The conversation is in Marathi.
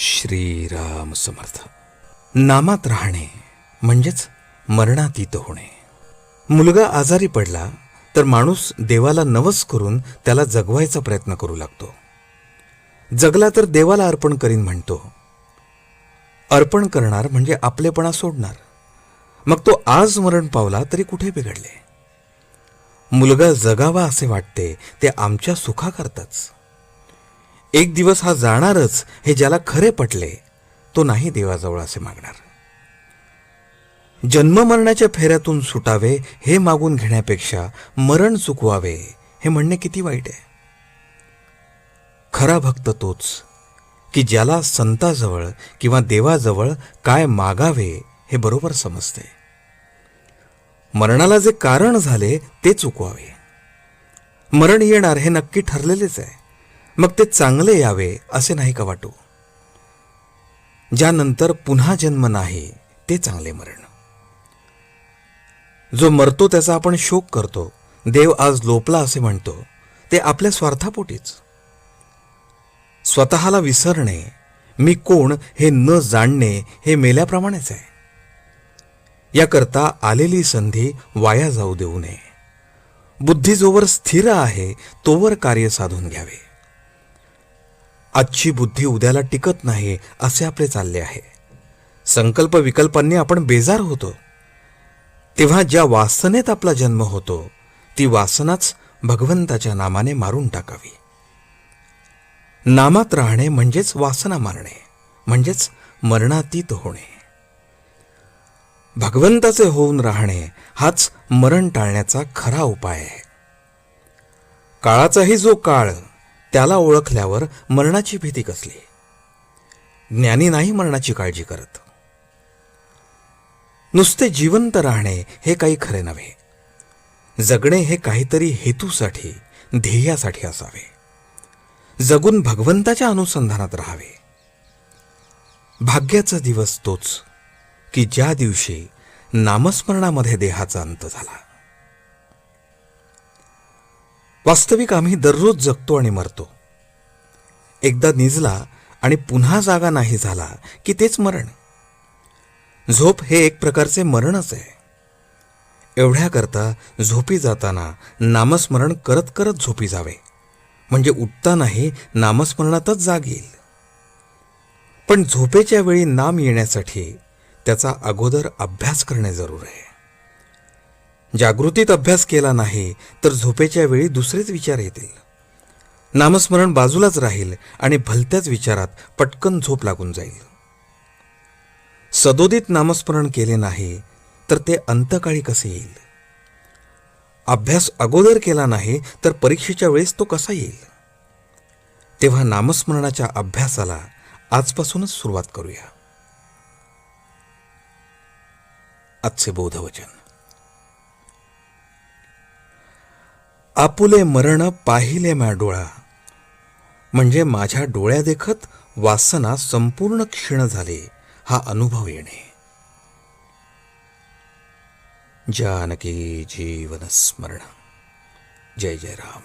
श्रीराम समर्थ. नामात राहणे म्हणजेच मरणातीत होणे. मुलगा आजारी पडला तर माणूस देवाला नवस करून त्याला जगवायचा प्रयत्न करू लागतो. जगला तर देवाला अर्पण करीन म्हणतो. अर्पण करणार म्हणजे आपलेपणा सोडणार. मग तो आज मरण पावला तरी कुठे बिघडले. मुलगा जगावा असे वाटते ते आमच्या सुखाकरताच. एक दिवस हा जाणारच हे ज्याला खरे पटले तो नाही देवाजवळ असे मागणार. जन्म मरणाच्या फेऱ्यातून सुटावे हे मागून घेण्यापेक्षा मरण चुकवावे हे म्हणणे किती वाईट आहे. खरा भक्त तोच की ज्याला संताजवळ किंवा देवाजवळ काय मागावे हे बरोबर समजते. मरणाला जे कारण झाले ते चुकवावे. मरण येणार हे नक्की ठरलेलेच आहे, मग ते चांगले यावे असे नाही का वाटू. ज्यानंतर पुन्हा जन्म नाही ते चांगले मरण. जो मरतो त्याचा आपण शोक करतो, देव आज लोपला असे म्हणतो, ते आपल्या स्वार्थापोटीच. स्वतःला विसरणे, मी कोण हे न जाणणे हे मेल्याप्रमाणेच आहे. याकरता आलेली संधी वाया जाऊ देऊ नये. बुद्धी जोवर स्थिर आहे तोवर कार्य साधून घ्यावे. आजची बुद्धी उद्याला टिकत नाही असे आपले चालले आहे. संकल्प विकल्पांनी आपण बेजार होतो. तेव्हा ज्या वासनेत आपला जन्म होतो ती वासनाच भगवंताच्या नामाने मारून टाकावी. नामात राहणे म्हणजेच वासना मारणे, म्हणजेच मरणातीत होणे. भगवंताचे होऊन राहणे हाच मरण टाळण्याचा खरा उपाय आहे. काळाचाही जो काळ त्याला ओळखल्यावर मरणाची भीती कसली. ज्ञानी नाही मरणाची काळजी करत. नुसते जिवंत राहणे हे काही खरे नव्हे. जगणे हे काहीतरी हेतूसाठी, ध्येयासाठी असावे. जगून भगवंताच्या अनुसंधानात राहावे. भाग्याचा दिवस तोच की ज्या दिवशी नामस्मरणामध्ये देहाचा अंत झाला. वास्तविक आम्ही दररोज जगतो आणि मरतो. एकदा निजला आणि पुन्हा जागा नाही झाला की तेच मरण. झोप हे एक प्रकारचे मरणच आहे. एवढ्याकरता झोपी जाताना नामस्मरण करत करत झोपी जावे, म्हणजे उठतानाही नामस्मरणातच जाग येईल. पण झोपेच्या वेळी नाम येण्यासाठी त्याचा अगोदर अभ्यास करणे जरूर आहे. जागृतीत अभ्यास केला नाही तर झोपेच्या वेळी दुसरेच विचार येतील. नामस्मरण बाजूलाच राहील आणि भलत्याच विचारात पटकन झोप लागून जाईल. सदोदित नामस्मरण केले नाही तर ते अंतकाळी कसे येईल. अभ्यास अगोदर केला नाही तर परीक्षेच्या वेळेस तो कसा येईल. तेव्हा नामस्मरणाच्या अभ्यासाला आजपासूनच सुरुवात करूया. आजचे बोधवचन. आपुले मरण पाहिले म्या डोळा, म्हणजे माझ्या डोळ्यादेखत वासना संपूर्ण क्षीण झाले हा अनुभव येणे. जानकी जीवन स्मरण. जय जय राम.